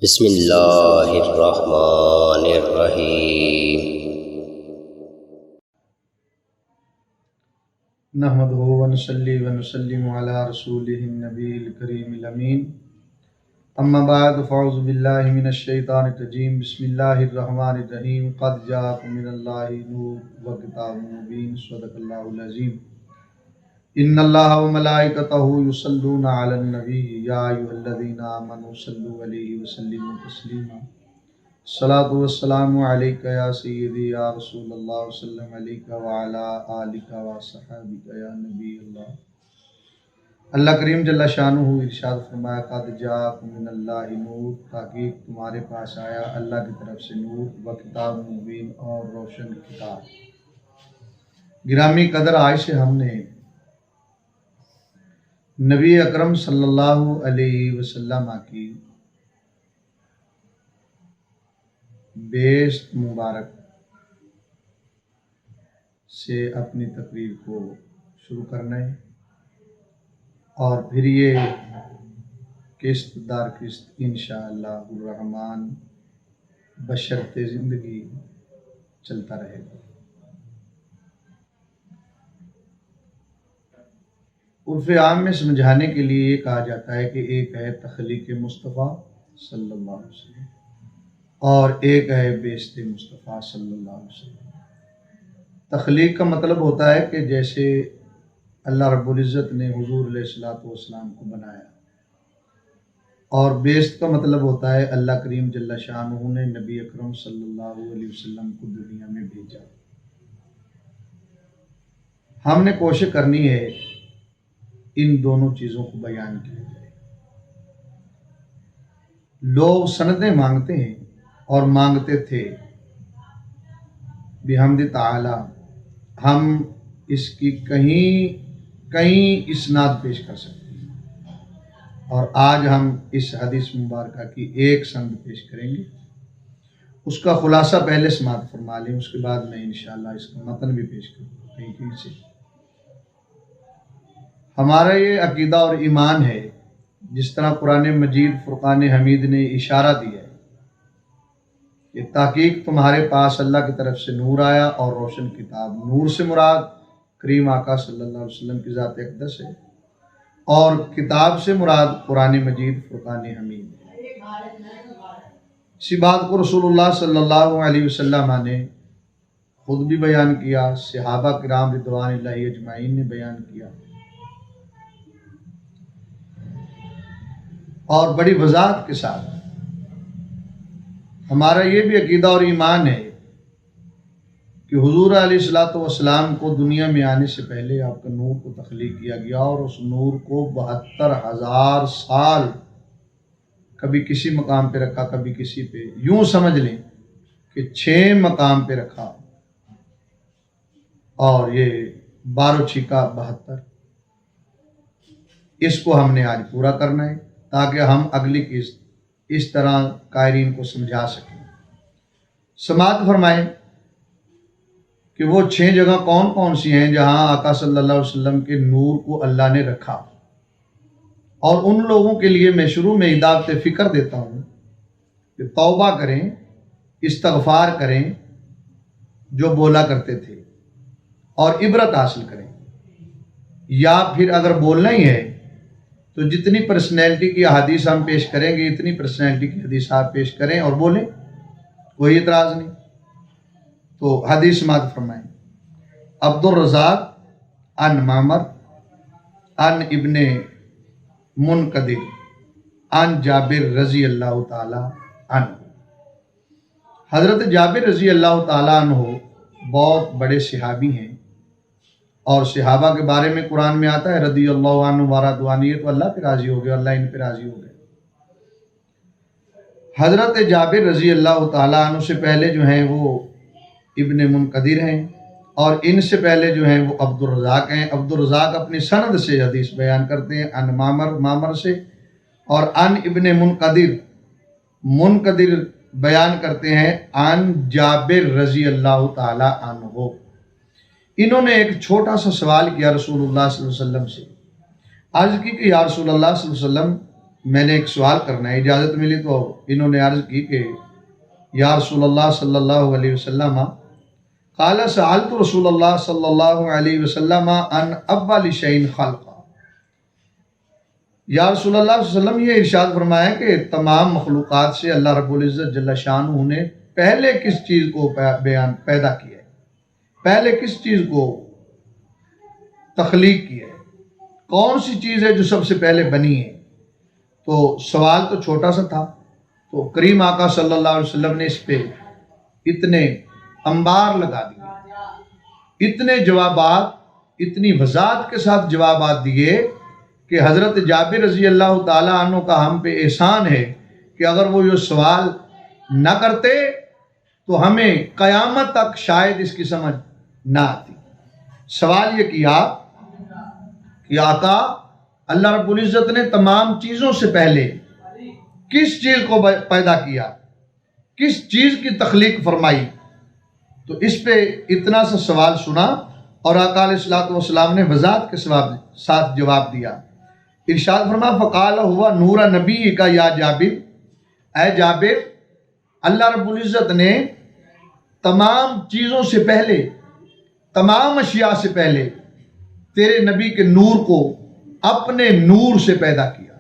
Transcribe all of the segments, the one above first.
بسم اللہ الرحمن الرحیم۔ نحمدہ ونصلی ونسلم علی رسولہ النبی الکریم الامین، اما بعد فاعوذ باللہ من الشیطان الرجیم، بسم اللہ الرحمن الرحیم۔ قد جاءکم من اللہ نور وکتاب مبین، صدق اللہ العظیم۔ ان اللہ وملائکتہ یصلون علی النبی یا ایھا الذین آمنوا صلوا علیہ وسلموا تسلیما۔ الصلاۃ والسلام علیک یا سیدی یا رسول اللہ، وسلم علیک وعلی آلک وصحبک یا نبی اللہ۔ اللہ کریم جل شانہ ارشاد فرمایا، قد جاءکم من اللہ نور، تحقیق تمہارے پاس آیا اللہ کی طرف سے نور، و کتاب مبین، اور روشن کتاب۔ گرامی قدر، آج سے ہم نے نبی اکرم صلی اللہ علیہ وسلم کی بیست مبارک سے اپنی تقریر کو شروع کرنا ہے، اور پھر یہ قسط در قسط انشاءاللہ الرحمن بشرط زندگی چلتا رہے گا۔ عرف عام میں سمجھانے کے لیے یہ کہا جاتا ہے کہ ایک ہے تخلیق مصطفیٰ صلی اللہ علیہ وسلم، اور ایک ہے بیست مصطفیٰ صلی اللہ علیہ وسلم۔ تخلیق کا مطلب ہوتا ہے کہ جیسے اللہ رب العزت نے حضور علیہ الصلوۃ والسلام کو بنایا، اور بیست کا مطلب ہوتا ہے اللہ کریم جل شانہ نے نبی اکرم صلی اللہ علیہ وسلم کو دنیا میں بھیجا۔ ہم نے کوشش کرنی ہے ان دونوں چیزوں کو بیان کیا جائے۔ لوگ سندیں مانگتے ہیں اور مانگتے تھے، بحمد تعالی ہم اس کی کہیں اسناد پیش کر سکتے ہیں، اور آج ہم اس حدیث مبارکہ کی ایک سند پیش کریں گے۔ اس کا خلاصہ پہلے سماعت فرما لیں، اس کے بعد میں انشاءاللہ اس کا متن بھی پیش کروں کہیں سے۔ ہمارا یہ عقیدہ اور ایمان ہے، جس طرح قرآن مجید فرقان حمید نے اشارہ دیا ہے کہ تحقیق تمہارے پاس اللہ کی طرف سے نور آیا اور روشن کتاب۔ نور سے مراد کریم آقا صلی اللہ علیہ وسلم کی ذات اقدس ہے، اور کتاب سے مراد قرآن مجید فرقان حمید ہے۔ اسی بات کو رسول اللہ صلی اللہ علیہ وسلم نے خود بھی بیان کیا، صحابہ کرام رضوان اللہ اجمعین نے بیان کیا، اور بڑی وضاحت کے ساتھ۔ ہمارا یہ بھی عقیدہ اور ایمان ہے کہ حضور علیہ الصلوۃ والسلام کو دنیا میں آنے سے پہلے آپ کا نور کو تخلیق کیا گیا، اور اس نور کو 72,000 سال کبھی کسی مقام پہ رکھا، کبھی کسی پہ، یوں سمجھ لیں کہ 6 مقام پہ رکھا، اور یہ 12 چھکا 72۔ اس کو ہم نے آج پورا کرنا ہے تاکہ ہم اگلی قسط اس طرح قائرین کو سمجھا سکیں۔ سماعت فرمائیں کہ وہ 6 جگہ کون کون سی ہیں جہاں آقا صلی اللہ علیہ وسلم کے نور کو اللہ نے رکھا، اور ان لوگوں کے لیے میں شروع میں دعوت فکر دیتا ہوں کہ توبہ کریں، استغفار کریں جو بولا کرتے تھے، اور عبرت حاصل کریں، یا پھر اگر بولنا ہی ہے تو جتنی پرسنالٹی کی حدیث ہم پیش کریں گے اتنی پرسنالٹی کی حدیث آپ پیش کریں اور بولیں، کوئی اعتراض نہیں۔ تو حدیث سماعت فرمائیں۔ عبد الرزاق عن معمر عن ابن منقدر عن جابر رضی اللہ تعالی عنہ۔ حضرت جابر رضی اللہ تعالی عنہ بہت بڑے صحابی ہیں، اور صحابہ کے بارے میں قرآن میں آتا ہے رضی اللہ عنہ ورضوانہ، تو اللہ پہ راضی ہو گئے، اللہ ان پہ راضی ہو گئے۔ حضرت جابر رضی اللہ تعالیٰ عنہ سے پہلے جو ہیں وہ ابن منقدر ہیں، اور ان سے پہلے جو ہیں وہ عبد الرزاق ہیں۔ عبد الرزاق اپنی سند سے حدیث بیان کرتے ہیں، ان معمر سے، اور ان ابن منقدر بیان کرتے ہیں ان جابر رضی اللہ تعالیٰ عنہ۔ انہوں نے ایک چھوٹا سا سوال کیا رسول اللہ صلی اللہ علیہ وسلم سے، عرض کی کہ یا رسول اللہ صلی اللہ علیہ وسلم، میں نے ایک سوال کرنا ہے، اجازت ملی تو انہوں نے عرض کی کہ یا رسول اللہ صلی اللہ علیہ وسلم قال سألت رسول اللہ صلی اللہ علیہ وسلم عن اول شیء خلق. یا رسول اللہ صلی اللہ علیہ وسلم یہ ارشاد فرمایا کہ تمام مخلوقات سے اللہ رب العزت جل شانہ نے پہلے کس چیز کو پیدا کیا ہے، پہلے کس چیز کو تخلیق کیا ہے، کون سی چیز ہے جو سب سے پہلے بنی ہے؟ تو سوال تو چھوٹا سا تھا، تو کریم آقا صلی اللہ علیہ وسلم نے اس پہ اتنے انبار لگا دیے، اتنے جوابات، اتنی وضاحت کے ساتھ جوابات دیے کہ حضرت جابر رضی اللہ تعالیٰ عنہ کا ہم پہ احسان ہے کہ اگر وہ یہ سوال نہ کرتے تو ہمیں قیامت تک شاید اس کی سمجھ نہ آتی. سوال یہ کیا کہ آقا اللہ رب العزت نے تمام چیزوں سے پہلے کس چیز کو پیدا کیا، کس چیز کی تخلیق فرمائی؟ تو اس پہ اتنا سا سوال سنا اور آقا علیہ الصلوۃ والسلام نے وضاحت کے ساتھ جواب دیا. ارشاد فرما فقال ہوا نور نبی کا یا جابر، اے جابر اللہ رب العزت نے تمام چیزوں سے پہلے، تمام اشیاء سے پہلے تیرے نبی کے نور کو اپنے نور سے پیدا کیا.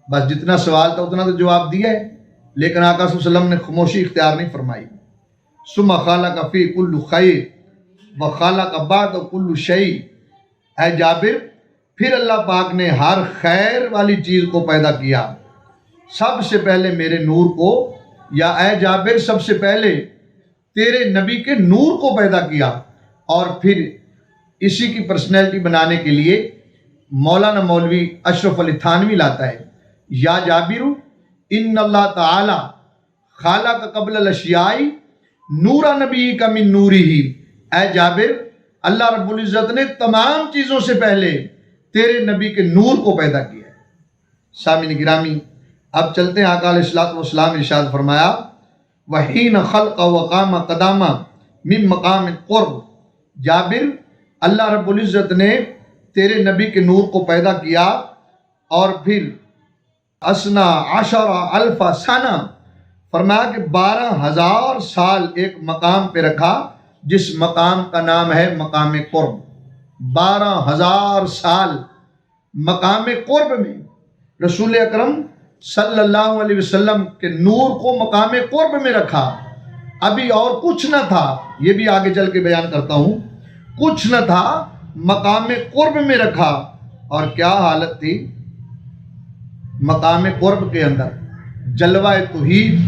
بس جتنا سوال تھا اتنا تو جواب دیا ہے، لیکن آقا صلی اللہ علیہ وسلم نے خاموشی اختیار نہیں فرمائی. ثم خلق فی کل خیر وخلق بعد کل شیء، اے جابر پھر اللہ پاک نے ہر خیر والی چیز کو پیدا کیا، سب سے پہلے میرے نور کو، یا اے جابر سب سے پہلے تیرے نبی کے نور کو پیدا کیا. اور پھر اسی کی پرسنالٹی بنانے کے لیے مولانا مولوی اشرف علی تھانوی لاتا ہے، یا جابر ان اللہ تعالی خالق قبل الاشیاء نور نبی کا من نوری ہی، اے جابر اللہ رب العزت نے تمام چیزوں سے پہلے تیرے نبی کے نور کو پیدا کیا ہے. سامعین گرامی، اب چلتے ہیں. آقا علیہ الصلوۃ والسلام ارشاد فرمایا وحین خلق وقام قدامہ من مقام قرب، جابر اللہ رب العزت نے تیرے نبی کے نور کو پیدا کیا اور پھر اسنا عشر الف سنہ، فرمایا کہ 12,000 سال ایک مقام پہ رکھا جس مقام کا نام ہے مقام قرب. 12,000 سال مقام قرب میں رسول اکرم صلی اللہ علیہ وسلم کے نور کو مقام قرب میں رکھا. ابھی اور کچھ نہ تھا، یہ بھی آگے چل کے بیان کرتا ہوں، کچھ نہ تھا، مقام قرب میں رکھا. اور کیا حالت تھی مقام قرب کے اندر؟ جلوہ توحید،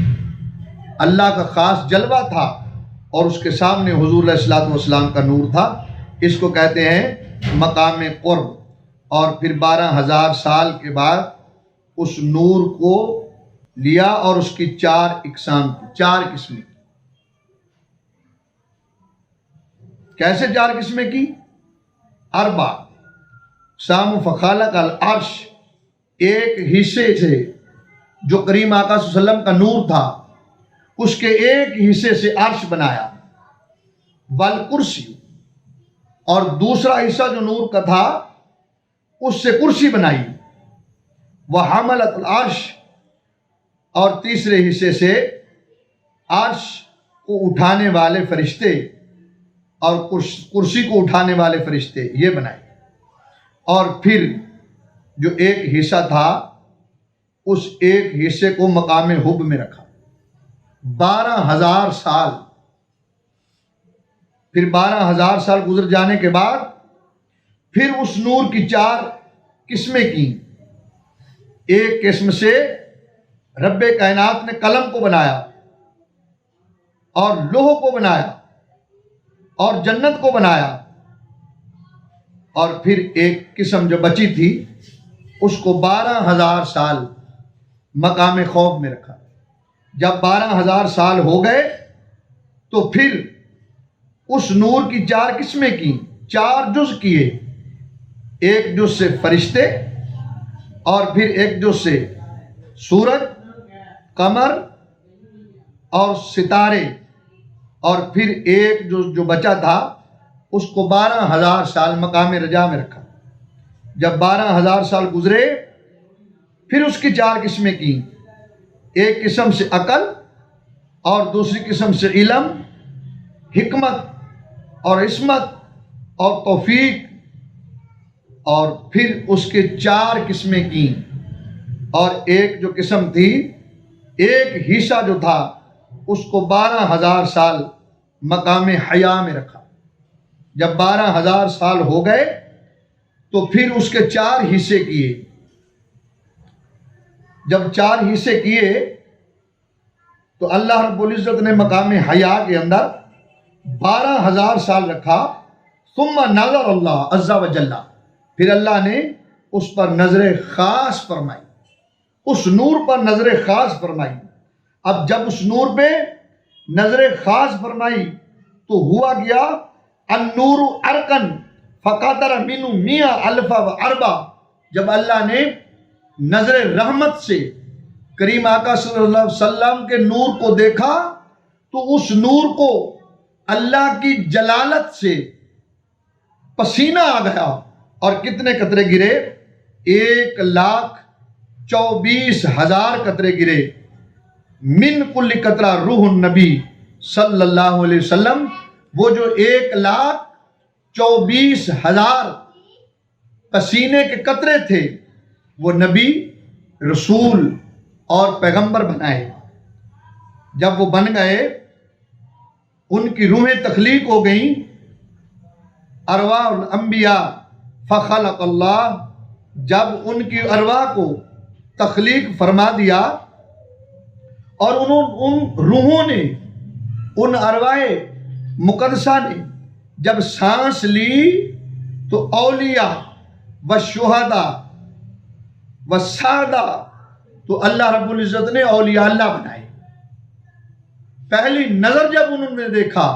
اللہ کا خاص جلوہ تھا، اور اس کے سامنے حضور علیہ الصلوۃ والسلام کا نور تھا. اس کو کہتے ہیں مقام قرب. اور پھر 12,000 سال کے بعد اس نور کو لیا اور اس کی 4 اقسام کی، 4 قسمیں. کیسے 4 قسمیں کی؟ اربع سام فخالق العرش، ایک حصے سے جو کریم آقا صلی اللہ علیہ وسلم کا نور تھا اس کے ایک حصے سے عرش بنایا. والکرسی، اور دوسرا حصہ جو نور کا تھا اس سے کرسی بنائی. وحملت العرش، اور تیسرے حصے سے عرش کو اٹھانے والے فرشتے اور کرسی کو اٹھانے والے فرشتے یہ بنائے. اور پھر جو ایک حصہ تھا اس ایک حصے کو مقام حب میں رکھا. 12,000 سال. پھر 12,000 سال گزر جانے کے بعد پھر اس نور کی 4 قسمیں کی. ایک قسم سے رب کائنات نے قلم کو بنایا اور لوح کو بنایا اور جنت کو بنایا. اور پھر ایک قسم جو بچی تھی اس کو 12,000 سال مقام خوف میں رکھا. جب 12,000 سال ہو گئے تو پھر اس نور کی 4 قسمیں کی، 4 جز کیے. ایک جز سے فرشتے، اور پھر ایک جز سے سورج، قمر اور ستارے، اور پھر ایک جو بچا تھا اس کو 12,000 سال مقام رجا میں رکھا. جب 12,000 سال گزرے پھر اس کی 4 قسمیں کی. ایک قسم سے عقل اور دوسری قسم سے علم، حکمت اور عصمت اور توفیق، اور پھر اس کے 4 قسمیں کی. اور ایک جو قسم تھی، ایک حصہ جو تھا اس کو 12,000 سال مقام حیا میں رکھا. جب 12,000 سال ہو گئے تو پھر اس کے 4 حصے کیے. جب 4 حصے کیے تو اللہ رب العزت نے مقام حیا کے اندر 12,000 سال رکھا. ثم نظر اللہ عز و جل، پھر اللہ نے اس پر نظر خاص فرمائی، اس نور پر نظر خاص فرمائی. اب جب اس نور پہ نظر خاص فرمائی تو ہوا گیا النور ارکن فقدر منہ 100,000 واربع. جب اللہ نے نظر رحمت سے کریم آقا صلی اللہ علیہ وسلم کے نور کو دیکھا تو اس نور کو اللہ کی جلالت سے پسینہ آ گیا. اور کتنے قطرے گرے؟ 1,24,000 قطرے گرے. من کل قطرہ روح النبی صلی اللہ علیہ وسلم. وہ جو 1,24,000 پسینے کے قطرے تھے وہ نبی، رسول اور پیغمبر بنائے. جب وہ بن گئے، ان کی روحیں تخلیق ہو گئیں. ارواح الانبیاء فخلق اللہ. جب ان کی ارواح کو تخلیق فرما دیا اور ان روحوں نے، ان ارواح مقدسہ نے جب سانس لی تو اولیاء و شہداء و سادہ، تو اللہ رب العزت نے اولیاء اللہ بنائے. پہلی نظر جب انہوں نے دیکھا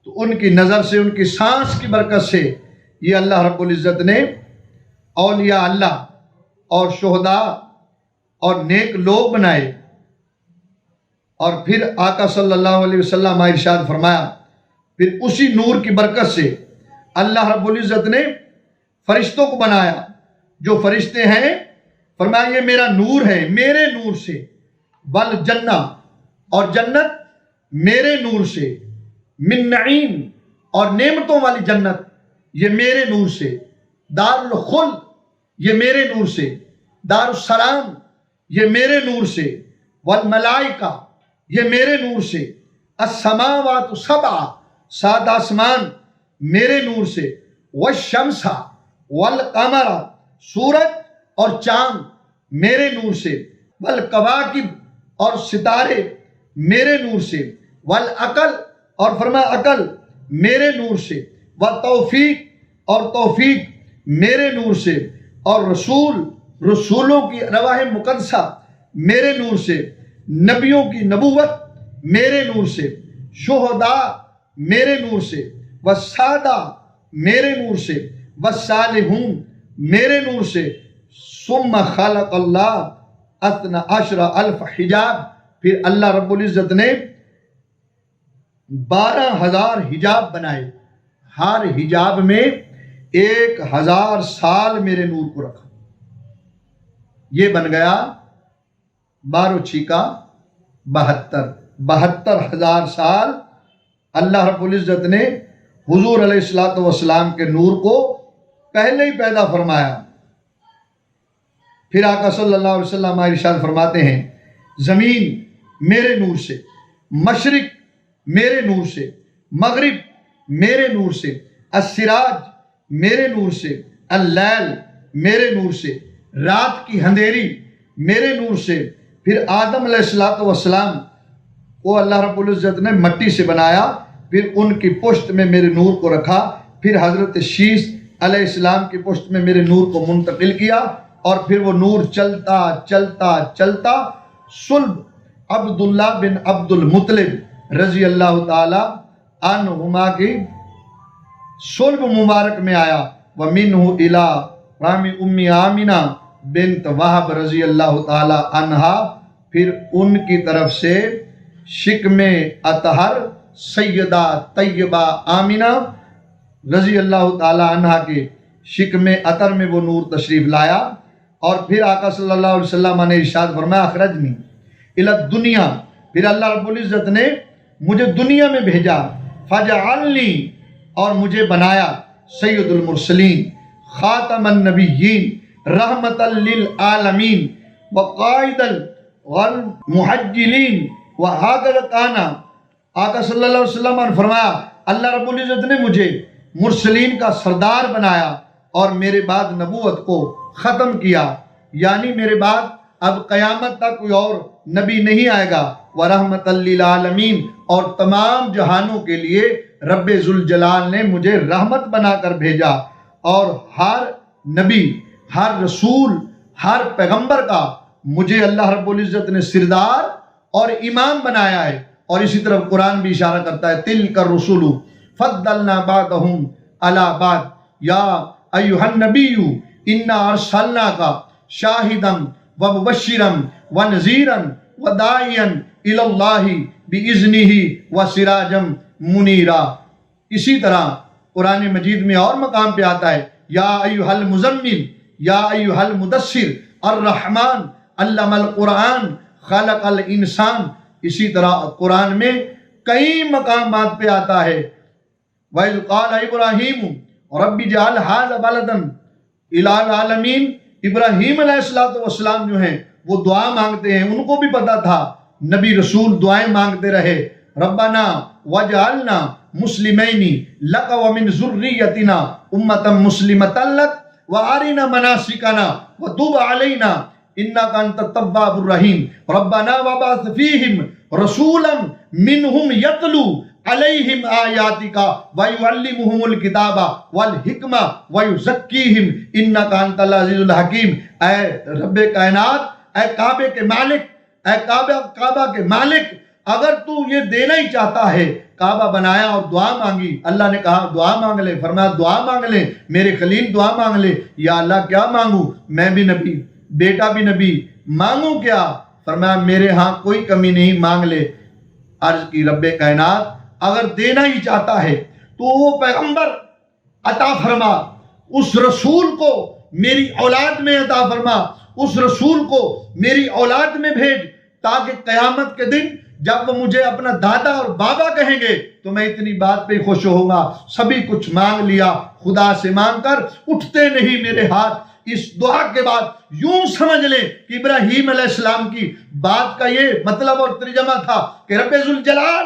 تو ان کی نظر سے، ان کی سانس کی برکت سے یہ اللہ رب العزت نے اولیاء اللہ اور شہداء اور نیک لوگ بنائے. اور پھر آقا صلی اللہ علیہ وسلم ارشاد فرمایا، پھر اسی نور کی برکت سے اللہ رب العزت نے فرشتوں کو بنایا. جو فرشتے ہیں فرمایا یہ میرا نور ہے، میرے نور سے. والجنہ، اور جنت میرے نور سے. من نعیم، اور نعمتوں والی جنت یہ میرے نور سے. دار الخلد یہ میرے نور سے. دار السلام یہ میرے نور سے. والملائکہ یہ میرے نور سے. السماوات سبع، 7 آسمان میرے نور سے. والشمس والقمر، سورج اور چاند میرے نور سے. والکواکب، اور ستارے میرے نور سے. والعقل، اور فرمایا عقل میرے نور سے. والتوفیق، اور توفیق میرے نور سے. اور رسولوں کی ارواح مقدسہ میرے نور سے. نبیوں کی نبوت میرے نور سے. شہداء میرے نور سے. والسادہ میرے نور سے. والصالحون میرے نور سے. ثم خلق اللہ 12,000 حجاب. پھر اللہ رب العزت نے 12,000 حجاب بنائے. ہر حجاب میں 1,000 سال میرے نور کو رکھا. یہ بن گیا 12 چھیکا 72,000 سال اللہ رب العزت نے حضور علیہ الصلوۃ والسلام کے نور کو پہلے ہی پیدا فرمایا. پھر آقا صلی اللہ علیہ وسلم ارشاد فرماتے ہیں زمین میرے نور سے، مشرق میرے نور سے، مغرب میرے نور سے، السراج میرے نور سے، اللیل میرے نور سے، رات کی اندھیری میرے نور سے. پھر آدم علیہ الصلوۃ والسلام کو اللہ رب العزت نے مٹی سے بنایا، پھر ان کی پشت میں میرے نور کو رکھا. پھر حضرت شیس علیہ السلام کی پشت میں میرے نور کو منتقل کیا، اور پھر وہ نور چلتا چلتا چلتا صلب عبداللہ بن عبد المطلب رضی اللہ تعالی عنہما کی صلب مبارک میں آیا. وَمِنْهُ إِلَىٰ رَامِ أُمِّ آمِنہ بنت وہب رضی اللہ تعالی عنہا. پھر ان کی طرف سے شکم اطہر سیدہ طیبہ آمینہ رضی اللہ تعالی عنہا کے شکم اطہر میں وہ نور تشریف لایا. اور پھر آقا صلی اللہ علیہ وسلم نے ارشاد فرمایا اخرجنی الی الدنیا، پھر اللہ رب العزت نے مجھے دنیا میں بھیجا، فجعلنی، اور مجھے بنایا سید المرسلین، خاتم النبیین، رحمت للعالمین، وقائد المحجلین، وہکذا کان۔ آقا صلی اللہ علیہ وسلم نے فرمایا اللہ رب العزت نے مجھے مرسلین کا سردار بنایا اور میرے بعد نبوت کو ختم کیا، یعنی میرے بعد اب قیامت تک کوئی اور نبی نہیں آئے گا، ورحمت للعالمین، اور تمام جہانوں کے لیے رب ذوالجلال نے مجھے رحمت بنا کر بھیجا۔ اور ہر نبی، ہر رسول، ہر پیغمبر کا مجھے اللہ رب العزت نے سردار اور امام بنایا ہے۔ اور اسی طرف قرآن بھی اشارہ کرتا ہے تلک الرسل فضلنا بعضهم علی بعض یا ایھا النبی انا ارسلناک شاہدا ومبشرا ونذیرا وداعیا الی اللہ باذنہ وسراجا منیرا۔ اسی طرح قرآن مجید میں اور مقام پہ آتا ہے یا ایھا المزمل یا ایھا المدثر الرحمن علم القرآن خلق الانسان۔ اسی طرح قرآن میں کئی مقامات پہ آتا ہے وَإِذْ قَالَ إِبْرَاهِيمُ رَبِّ اجْعَلْ هَٰذَا بَلَدًا إِلَىٰ الْعَالَمِينَ۔ ابراہیم علیہ السلام جو ہیں وہ دعا مانگتے ہیں، ان کو بھی پتا تھا نبی رسول دعائیں مانگتے رہے، ربنا وجعلنا مسلمین لک ومن ذریتنا امتا مسلمتا لک وارنا مناسکنا وتوب علینا انک انت التواب الرحیم، ربنا وبعث فیہم رسولا منہم یتلو علیہم آیاتک ویعلمہم الکتاب والحکمہ ویزکیہم انک انت العزیز الحکیم۔ اے رب کائنات، اے کعبے کے مالک، اے کعبہ کے مالک، اگر تو یہ دینا ہی چاہتا ہے، کعبہ بنایا اور دعا مانگی، اللہ نے کہا دعا مانگ لے، فرمایا دعا مانگ لے، میرے خلیل دعا مانگ لے۔ یا اللہ کیا مانگوں؟ میں بھی نبی، بیٹا بھی نبی، مانگوں کیا؟ فرمایا میرے ہاں کوئی کمی نہیں، مانگ لے۔ عرض کی رب کائنات اگر دینا ہی چاہتا ہے تو وہ پیغمبر عطا فرما، اس رسول کو میری اولاد میں عطا فرما، اس رسول کو میری اولاد میں بھیج، تاکہ قیامت کے دن جب وہ مجھے اپنا دادا اور بابا کہیں گے تو میں اتنی بات پہ خوش ہوں گا، سبھی کچھ مانگ لیا، خدا سے مانگ کر اٹھتے نہیں میرے ہاتھ۔ اس دعا کے بعد یوں سمجھ لیں کہ ابراہیم علیہ السلام کی بات کا یہ مطلب اور ترجمہ تھا کہ رب ذوالجلال،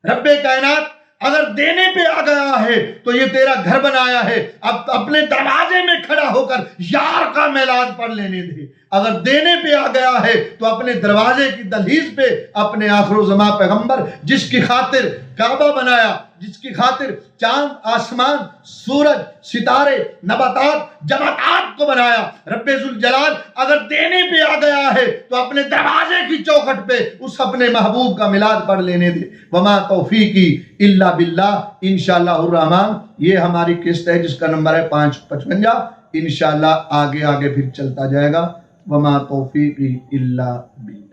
رب کائنات اگر دینے پہ آ گیا ہے تو یہ تیرا گھر بنایا ہے، اب اپنے دروازے میں کھڑا ہو کر یار کا میلاد پڑھ لینے دے۔ اگر دینے پہ آ گیا ہے تو اپنے دروازے کی دہلیز پہ اپنے آخر الزماں پیغمبر، جس کی خاطر کعبہ بنایا، جس کی خاطر چاند، آسمان، سورج، ستارے، نباتات، جمادات کو بنایا، رب ذوالجلال اگر دینے پہ آ گیا ہے تو اپنے دروازے کی چوکھٹ پہ اس اپنے محبوب کا میلاد پڑھ لینے دے۔ وما توفیقی الا باللہ۔ انشاءاللہ الرحمن یہ ہماری قسط ہے جس کا نمبر ہے 555۔ انشاءاللہ آگے پھر چلتا جائے گا۔ وما توفیقی الا باللہ۔